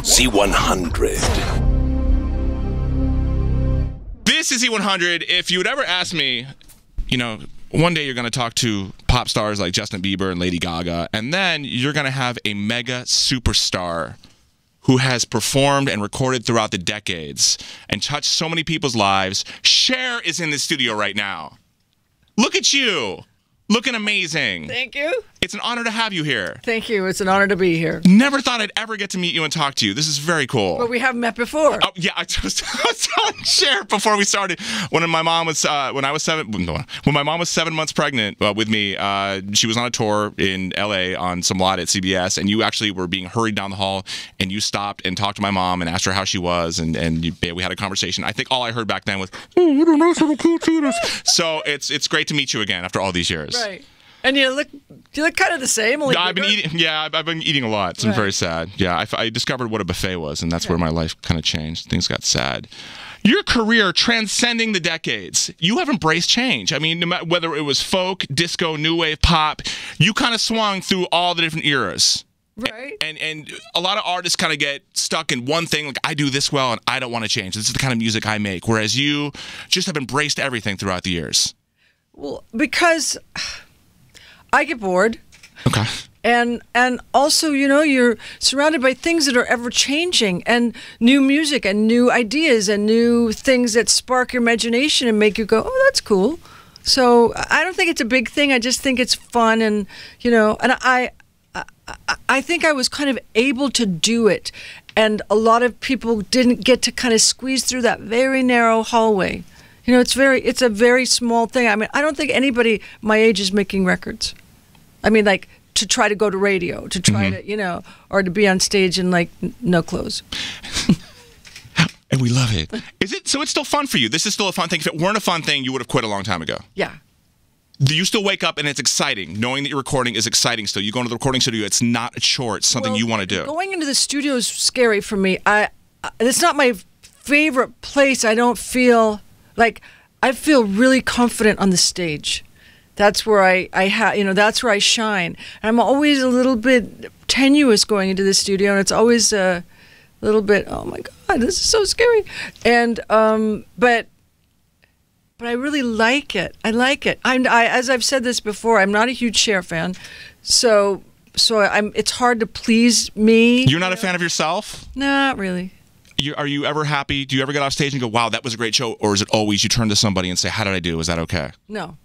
Z100. This is Z100. If you would ever ask me, you know, one day you're going to talk to pop stars like Justin Bieber and Lady Gaga, and then you're going to have a mega superstar who has performed and recorded throughout the decades and touched so many people's lives. Cher is in the studio right now. Look at you. Looking amazing. Thank you. It's an honor to have you here. Thank you. It's an honor to be here. Never thought I'd ever get to meet you and talk to you. This is very cool. But we haven't met before. Oh, yeah, I was telling Cher before we started. When my mom was when my mom was 7 months pregnant with me, she was on a tour in LA on some lot at CBS, and you actually were being hurried down the hall, and you stopped and talked to my mom and asked her how she was, and we had a conversation. I think all I heard back then was, "Oh, what a nice little cool cheetahs." So it's great to meet you again after all these years. Right. And you look kind of the same. No, I've been eating a lot. It's been very sad. Yeah, I discovered what a buffet was, and that's where my life kind of changed. Things got sad. Your career transcending the decades. You have embraced change. I mean, no matter whether it was folk, disco, new wave, pop, you kind of swung through all the different eras. Right. And a lot of artists kind of get stuck in one thing, like I do this well and I don't want to change. This is the kind of music I make. Whereas you just have embraced everything throughout the years. Well, because I get bored. Okay. And also, you know, you're surrounded by things that are ever changing, and new music and new ideas and new things that spark your imagination and make you go, oh, that's cool. So I don't think it's a big thing. I just think it's fun, and, you know, and I think I was kind of able to do it. And a lot of people didn't get to kind of squeeze through that very narrow hallway. You know, it's a very small thing. I mean, I don't think anybody my age is making records. I mean, like, to try to go to radio, to try to, you know, or to be on stage in, like, no clothes. And we love it. So it's still fun for you? This is still a fun thing? If it weren't a fun thing, you would have quit a long time ago. Yeah. Do you still wake up and it's exciting? Knowing that you're recording is exciting still. You go into the recording studio, it's not a chore, it's something you want to do. Going into the studio is scary for me. It's not my favorite place. I don't feel... Like, I feel really confident on the stage. That's where that's where I shine. And I'm always a little bit tenuous going into the studio, and it's always a little bit, oh my God, this is so scary. And but I really like it. I like it. As I've said this before, I'm not a huge Cher fan, so it's hard to please me. You're not a fan of yourself? Not really. Are you ever happy? Do you ever get off stage and go, wow, that was a great show? Or is it always you turn to somebody and say, how did I do? Is that okay? No.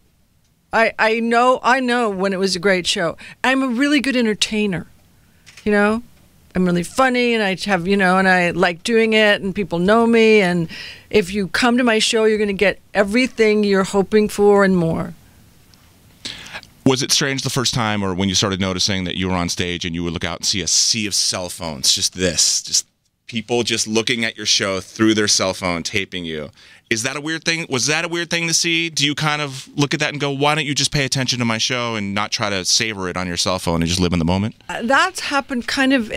I know when it was a great show. I'm a really good entertainer. You know? I'm really funny, and I have, you know, and I like doing it, and people know me. And if you come to my show, you're going to get everything you're hoping for and more. Was it strange the first time, or when you started noticing that you were on stage and you would look out and see a sea of cell phones, just people just looking at your show through their cell phone, taping you? Is that a weird thing? Was that a weird thing to see? Do you kind of look at that and go, why don't you just pay attention to my show and not try to savor it on your cell phone and just live in the moment? That's happened kind of,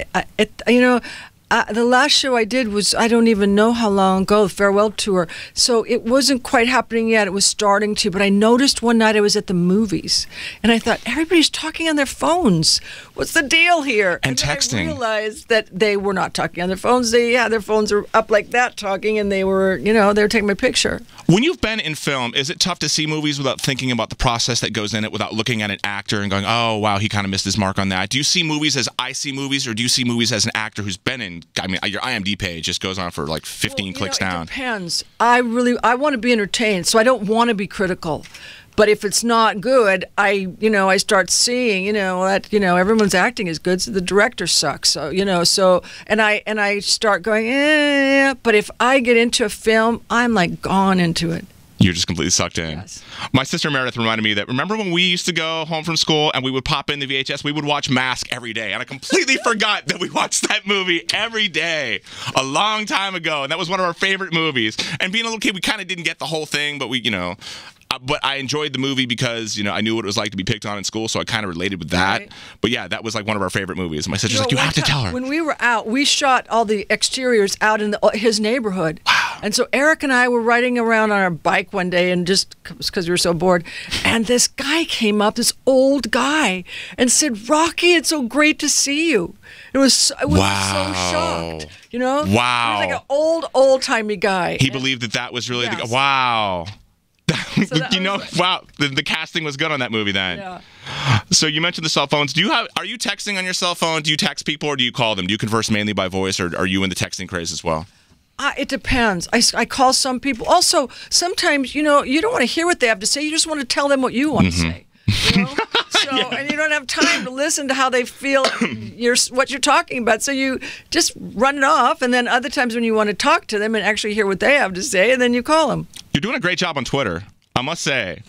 you know, the last show I did was, I don't even know how long ago, the farewell tour. So it wasn't quite happening yet. It was starting to. But I noticed one night I was at the movies, and I thought, everybody's talking on their phones. What's the deal here? And texting. I realized that they were not talking on their phones. They had their phones are up like that talking, and they were, you know, they were taking my picture. When you've been in film, is it tough to see movies without thinking about the process that goes in it, without looking at an actor and going, oh, wow, he kind of missed his mark on that? Do you see movies as I see movies, or do you see movies as an actor who's been in, I mean, your IMDb page just goes on for like 15 clicks down? It depends. I want to be entertained, so I don't want to be critical. But if it's not good, I start seeing, that, everyone's acting is good, so the director sucks. So, and I start going, but if I get into a film, I'm like gone into it. You're just completely sucked in. Yes. My sister Meredith reminded me that, remember when we used to go home from school and we would pop in the VHS, we would watch Mask every day. And I completely forgot that we watched that movie every day a long time ago. And that was one of our favorite movies. And being a little kid, we kind of didn't get the whole thing, but but I enjoyed the movie because, I knew what it was like to be picked on in school, so I kind of related with that. Right. But yeah, that was like one of our favorite movies. My sister's like, you have to tell her. When we were out, we shot all the exteriors out in his neighborhood. Wow. And so Eric and I were riding around on our bike one day, and just because we were so bored, and this guy came up, this old guy, and said, "Rocky, it's so great to see you." I was so shocked, you know? Wow. He was like an old-timey guy. He believed that was really Yes. wow. So that You know, was wow, the casting was good on that movie then. Yeah. So you mentioned the cell phones. Are you texting on your cell phone? Do you text people or do you call them? Do you converse mainly by voice, or are you in the texting craze as well? It depends. I call some people. Also, sometimes, you know, you don't want to hear what they have to say. You just want to tell them what you want to say. You know? So, and you don't have time to listen to how they feel what you're talking about. So you just run it off. And then other times when you want to talk to them and actually hear what they have to say, and then you call them. You're doing a great job on Twitter, I must say.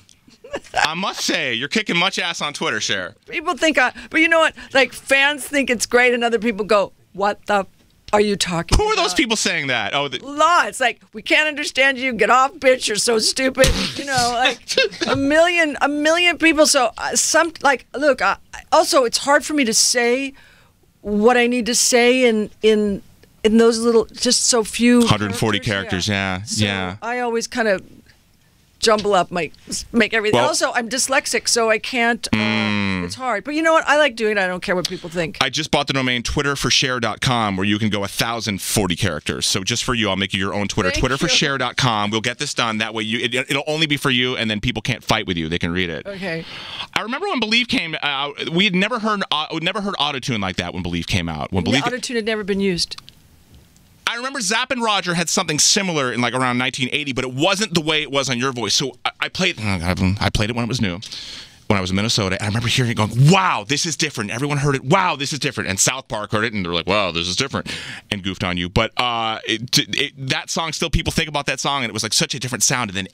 You're kicking much ass on Twitter, Cher. People think, but you know what? Like, fans think it's great, and other people go, "What the are you talking Who about?" are those people saying that? Oh, Lots. Like, "We can't understand you. Get off, bitch. You're so stupid." You know, like a million people. So look. Also, it's hard for me to say what I need to say in those little, just so few 140 characters. Yeah. So I always kind of jumble up, make everything. Well, also, I'm dyslexic, so I can't. It's hard. But you know what? I like doing it. I don't care what people think. I just bought the domain twitterforshare.com, where you can go 1,040 characters. So just for you, I'll make you your own Twitter. Thank twitterforshare.com. We'll get this done. That way, it'll only be for you, and then people can't fight with you. They can read it. Okay. I remember when Believe came out. We had never heard autotune like that when Believe came out. When Believe autotune had never been used. I remember Zapp and Roger had something similar in like around 1980, but it wasn't the way it was on Your Voice. So I played it when it was new, when I was in Minnesota. And I remember hearing it going, "Wow, this is different." Everyone heard it. "Wow, this is different." And South Park heard it, and they're like, "Wow, this is different," and goofed on you. But that song, still people think about that song, and it was like such a different sound. And then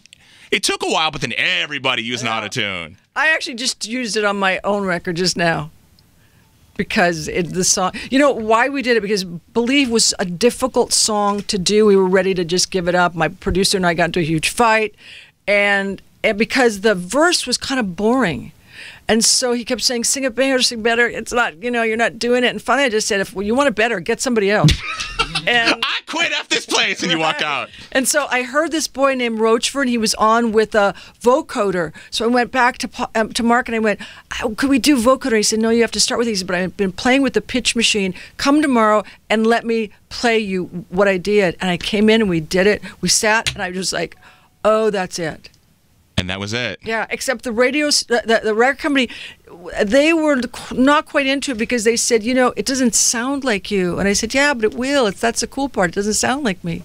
it took a while, but then everybody used an autotune. I actually just used it on my own record just now. Because the song, you know why we did it? Because Believe was a difficult song to do. We were ready to just give it up. My producer and I got into a huge fight, and because the verse was kind of boring, and so he kept saying, "Sing it better, sing better." It's not, you're not doing it. And finally, I just said, "If you want it better, get somebody else." And I quit F this place, and you walk out. And so I heard this boy named Roachford, and he was on with a vocoder. So I went back to Mark, and I went, "Could we do vocoder?" He said, "No, you have to start with these." But I've been playing with the pitch machine. Come tomorrow and let me play you what I did. And I came in, and we did it. We sat, and I was just like, "Oh, that's it." And that was it. Yeah, except the the record company, they were not quite into it because they said, "It doesn't sound like you." And I said, "Yeah, but it will. That's the cool part. It doesn't sound like me."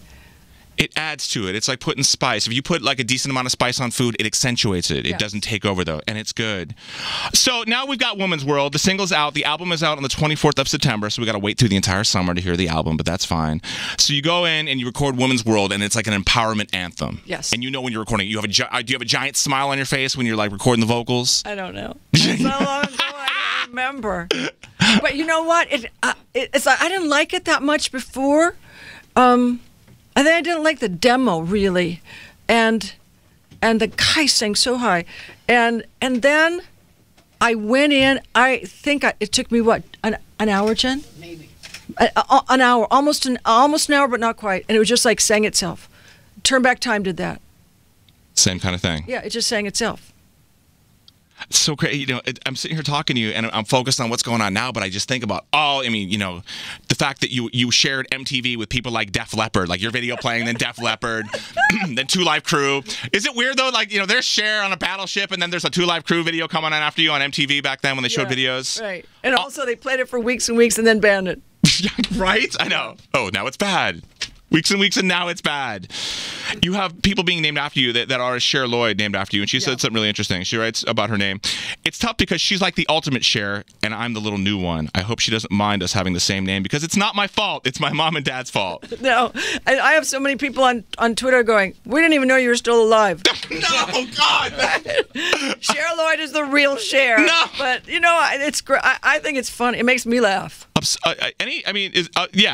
It adds to it. It's like putting spice. If you put like a decent amount of spice on food, it accentuates it. It doesn't take over, though, and it's good. So now we've got Woman's World. The single's out. The album is out on the 24th of September, so we got to wait through the entire summer to hear the album, but that's fine. So you go in and you record Woman's World, and it's like an empowerment anthem. Yes. And when you're recording, do you have a giant smile on your face when you're like recording the vocals? I don't know. It's so long ago, I don't remember. But you know what? It's like I didn't like it that much before. I think I didn't like the demo really, and the guy sang so high, and then I went in. I think it took me an hour, Jen? Maybe an hour, almost an hour, but not quite. And it was just like sang itself. Turn Back Time did that. Same kind of thing. Yeah, it just sang itself. So great, I'm sitting here talking to you, and I'm focused on what's going on now. But I just think about the fact that you shared MTV with people like Def Leppard, like your video playing, then Def Leppard, then Two Live Crew. Is it weird though? Like there's Cher on a battleship, and then there's a Two Live Crew video coming on after you on MTV back then when they showed videos. Right, and also they played it for weeks and weeks and then banned it. Right? I know. Oh, now it's bad. Weeks and weeks, and now it's bad. You have people being named after you that are Cher Lloyd named after you, and she said something really interesting. She writes about her name. "It's tough because she's like the ultimate Cher, and I'm the little new one. I hope she doesn't mind us having the same name because it's not my fault. It's my mom and dad's fault." No, I have so many people on Twitter going, "We didn't even know you were still alive." No, God. Cher Lloyd is the real Cher. No. But, it's great. I think it's fun. It makes me laugh. I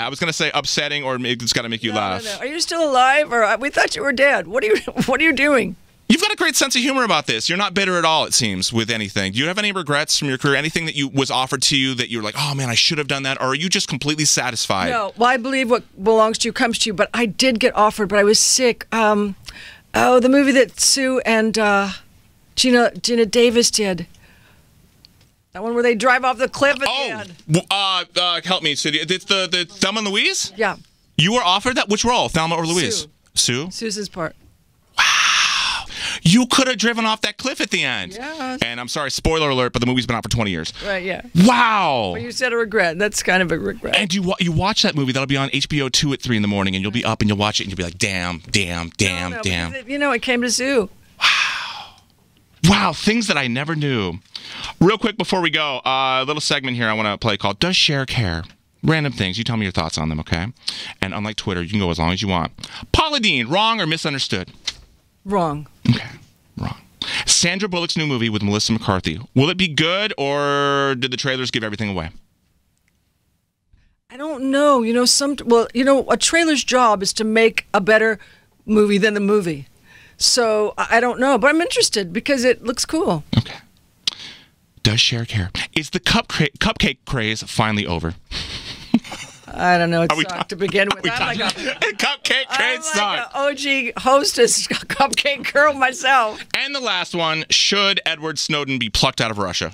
was going to say upsetting, or it's got to make you laugh. No. Are you still alive? Or we thought you were dead. What are you doing? You've got a great sense of humor about this. You're not bitter at all, it seems, with anything. Do you have any regrets from your career? Anything that was offered to you that you're like, oh man, I should have done that? Or are you just completely satisfied? No, well, I believe what belongs to you comes to you, but I did get offered, but I was sick. The movie that Sue and Gina Davis did. That one where they drive off the cliff at the end. Help me. So it's the Thelma and Louise? Yeah. You were offered that? Which role? Thelma or Louise? Sue? Susan's part. Wow. You could have driven off that cliff at the end. Yeah. And I'm sorry, spoiler alert, but the movie's been out for 20 years. Right, yeah. Wow. Well, you said a regret. That's kind of a regret. And you watch that movie. That'll be on HBO 2 at 3 in the morning, and you'll be up and you'll watch it, and you'll be like, damn. No, it came to Sue. Wow, things that I never knew. Real quick before we go, a little segment here I want to play called Does Cher Care? Random things. You tell me your thoughts on them, okay? And unlike Twitter, you can go as long as you want. Paula Deen, wrong or misunderstood? Wrong. Okay, wrong. Sandra Bullock's new movie with Melissa McCarthy. Will it be good, or did the trailers give everything away? I don't know. A trailer's job is to make a better movie than the movie. So I don't know, but I'm interested because it looks cool. Okay. Does Cher care? Is the cupcake craze finally over? I don't know. It sucked to begin with. I'm like cupcake craze sucked. OG hostess cupcake girl myself. And the last one, should Edward Snowden be plucked out of Russia?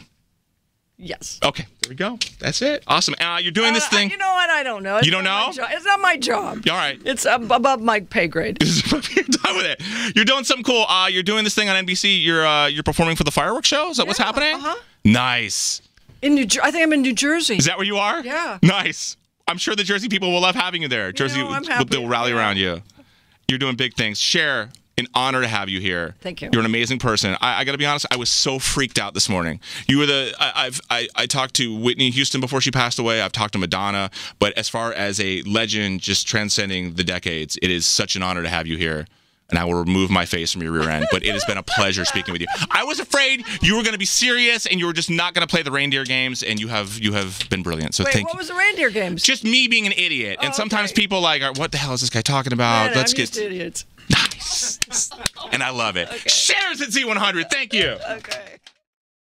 Yes. Okay, there we go. That's it. Awesome. You're doing this thing. You know what? I don't know. You don't know? It's not my job. All right. It's above my pay grade. You're done with it. You're doing something cool. You're doing this thing on NBC. You're performing for the fireworks show. Is that what's happening? Nice. I think I'm in New Jersey. Is that where you are? Yeah. Nice. I'm sure the Jersey people will love having you there. Jersey, they'll rally around you. You're doing big things. Cher, an honor to have you here. Thank you. You're an amazing person. I got to be honest. I was so freaked out this morning. You were I talked to Whitney Houston before she passed away. I've talked to Madonna. But as far as a legend, just transcending the decades, it is such an honor to have you here. And I will remove my face from your rear end. But it has been a pleasure speaking with you. I was afraid you were going to be serious and you were just not going to play the reindeer games. And you have been brilliant. So thank you. What was the reindeer games? Just me being an idiot. And sometimes people what the hell is this guy talking about? Let's get idiots. Nice. And I love it. Okay. Cher's at Z100. Thank you. Okay.